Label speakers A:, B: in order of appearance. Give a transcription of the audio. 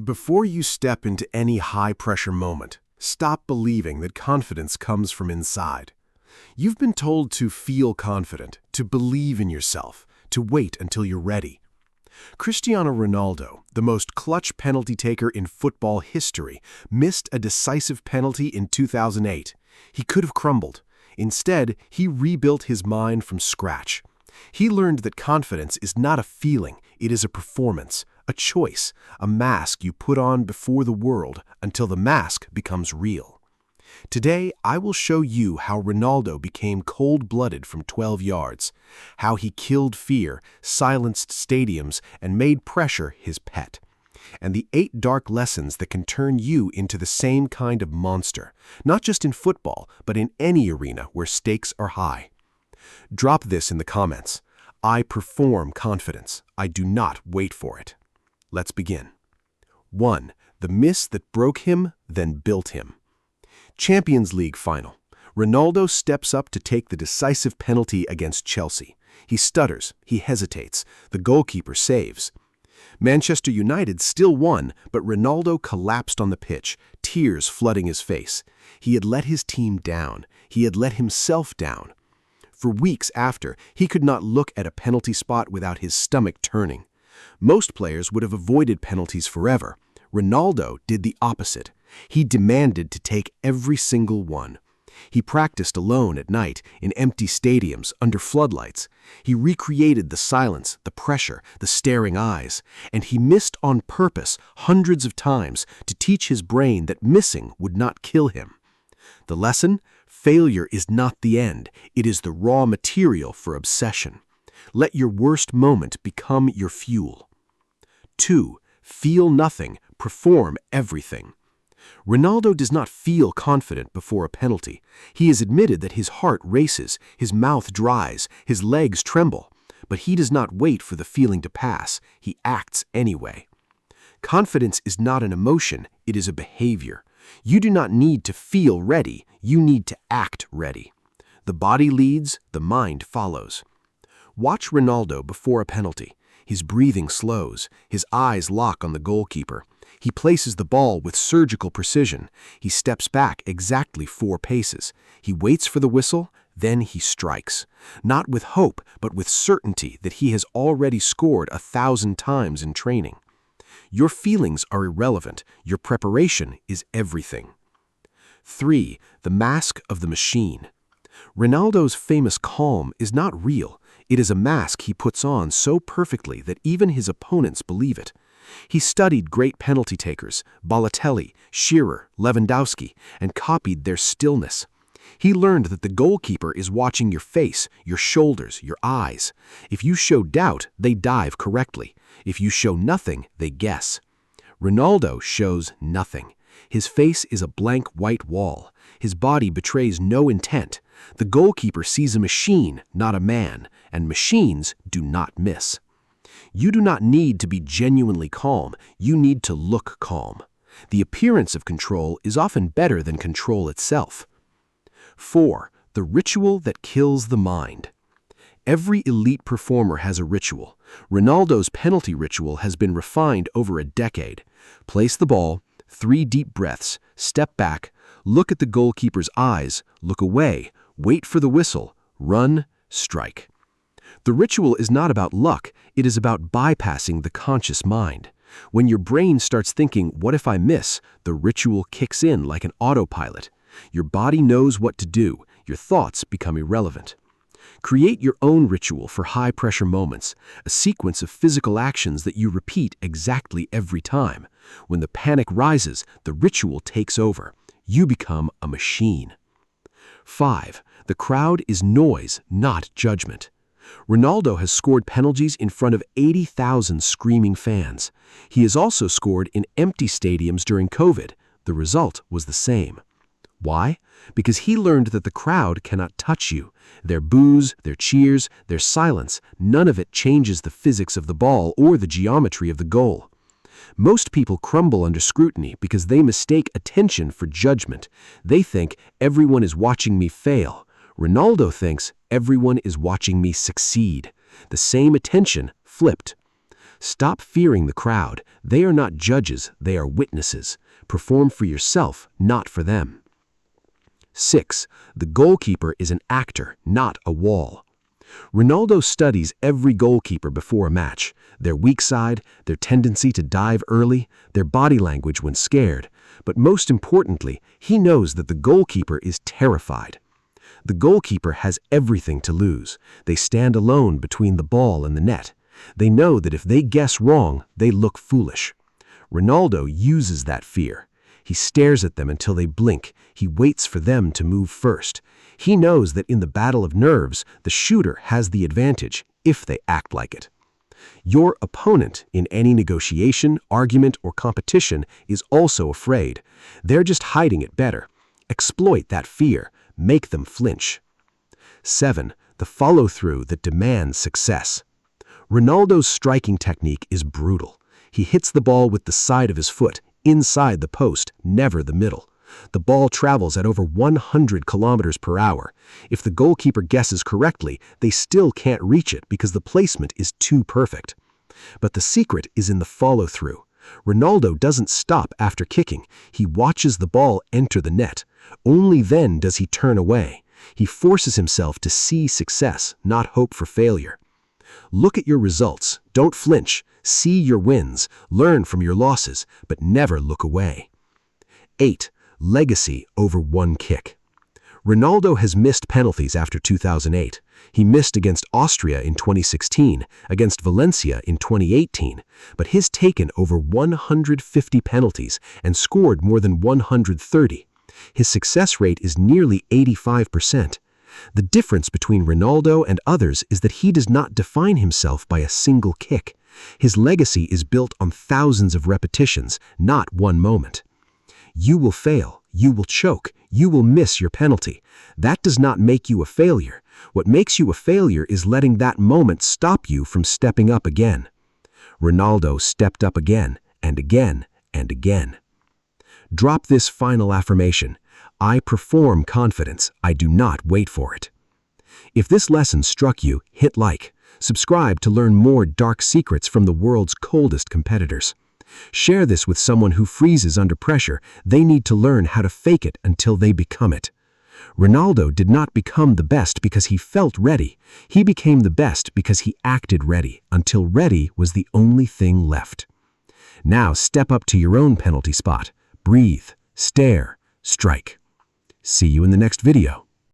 A: Before you step into any high-pressure moment, stop believing that confidence comes from inside. You've been told to feel confident, to believe in yourself, to wait until you're ready. Cristiano Ronaldo, the most clutch penalty taker in football history, missed a decisive penalty in 2008. He could have crumbled. Instead, he rebuilt his mind from scratch. He learned that confidence is not a feeling, it is a performance, a choice, a mask you put on before the world until the mask becomes real. Today, I will show you how Ronaldo became cold-blooded from 12 yards, how he killed fear, silenced stadiums, and made pressure his pet, and the 8 dark lessons that can turn you into the same kind of monster, not just in football, but in any arena where stakes are high. Drop this in the comments. I perform confidence. I do not wait for it. Let's begin. 1. The miss that broke him, then built him. Champions League final. Ronaldo steps up to take the decisive penalty against Chelsea. He stutters, he hesitates, the goalkeeper saves. Manchester United still won, but Ronaldo collapsed on the pitch, tears flooding his face. He had let his team down. He had let himself down. For weeks after, he could not look at a penalty spot without his stomach turning. Most players would have avoided penalties forever. Ronaldo did the opposite. He demanded to take every single one. He practiced alone at night, in empty stadiums, under floodlights. He recreated the silence, the pressure, the staring eyes, and he missed on purpose hundreds of times to teach his brain that missing would not kill him. The lesson? Failure is not the end. It is the raw material for obsession. Let your worst moment become your fuel. 2. Feel nothing, perform everything. Ronaldo does not feel confident before a penalty. He has admitted that his heart races, his mouth dries, his legs tremble. But he does not wait for the feeling to pass. He acts anyway. Confidence is not an emotion, it is a behavior. You do not need to feel ready, you need to act ready. The body leads, the mind follows. Watch Ronaldo before a penalty. His breathing slows, his eyes lock on the goalkeeper. He places the ball with surgical precision. He steps back exactly 4 paces. He waits for the whistle, then he strikes. Not with hope, but with certainty that he has already scored 1,000 times in training. Your feelings are irrelevant. Your preparation is everything. 3. The mask of the machine. Ronaldo's famous calm is not real. It is a mask he puts on so perfectly that even his opponents believe it. He studied great penalty takers, Balotelli, Shearer, Lewandowski, and copied their stillness. He learned that the goalkeeper is watching your face, your shoulders, your eyes. If you show doubt, they dive correctly. If you show nothing, they guess. Ronaldo shows nothing. His face is a blank white wall. His body betrays no intent. The goalkeeper sees a machine, not a man, and machines do not miss. You do not need to be genuinely calm. You need to look calm. The appearance of control is often better than control itself. 4. The ritual that kills the mind. Every elite performer has a ritual. Ronaldo's penalty ritual has been refined over a decade. Place the ball, 3 deep breaths, step back, look at the goalkeeper's eyes, look away, wait for the whistle, run, strike. The ritual is not about luck, it is about bypassing the conscious mind. When your brain starts thinking, what if I miss, the ritual kicks in like an autopilot. Your body knows what to do, your thoughts become irrelevant. Create your own ritual for high-pressure moments, a sequence of physical actions that you repeat exactly every time. When the panic rises, the ritual takes over. You become a machine. 5. The crowd is noise, not judgment. Ronaldo has scored penalties in front of 80,000 screaming fans. He has also scored in empty stadiums during COVID. The result was the same. Why? Because he learned that the crowd cannot touch you. Their boos, their cheers, their silence, none of it changes the physics of the ball or the geometry of the goal. Most people crumble under scrutiny because they mistake attention for judgment. They think, everyone is watching me fail. Ronaldo thinks, everyone is watching me succeed. The same attention, flipped. Stop fearing the crowd. They are not judges, they are witnesses. Perform for yourself, not for them. 6. The goalkeeper is an actor, not a wall. Ronaldo studies every goalkeeper before a match, their weak side, their tendency to dive early, their body language when scared. But most importantly, he knows that the goalkeeper is terrified. The goalkeeper has everything to lose. They stand alone between the ball and the net. They know that if they guess wrong, they look foolish. Ronaldo uses that fear. He stares at them until they blink. He waits for them to move first. He knows that in the battle of nerves, the shooter has the advantage if they act like it. Your opponent in any negotiation, argument, or competition is also afraid. They're just hiding it better. Exploit that fear. Make them flinch. 7. The follow-through that demands success. Ronaldo's striking technique is brutal. He hits the ball with the side of his foot, inside the post, never the middle. The ball travels at over 100 kilometers per hour. If the goalkeeper guesses correctly, they still can't reach it because the placement is too perfect. But the secret is in the follow-through. Ronaldo doesn't stop after kicking. He watches the ball enter the net. Only then does he turn away. He forces himself to see success, not hope for failure. Look at your results. Don't flinch. See your wins. Learn from your losses, but never look away. 8. Legacy over one kick. Ronaldo has missed penalties after 2008. He missed against Austria in 2016, against Valencia in 2018, but he's taken over 150 penalties and scored more than 130. His success rate is nearly 85%. The difference between Ronaldo and others is that he does not define himself by a single kick. His legacy is built on thousands of repetitions, not one moment. You will fail, you will choke, you will miss your penalty. That does not make you a failure. What makes you a failure is letting that moment stop you from stepping up again. Ronaldo stepped up again and again and again. Drop this final affirmation. I perform confidence. I do not wait for it. If this lesson struck you, hit like. Subscribe to learn more dark secrets from the world's coldest competitors. Share this with someone who freezes under pressure. They need to learn how to fake it until they become it. Ronaldo did not become the best because he felt ready. He became the best because he acted ready, until ready was the only thing left. Now step up to your own penalty spot. Breathe, stare, strike. See you in the next video.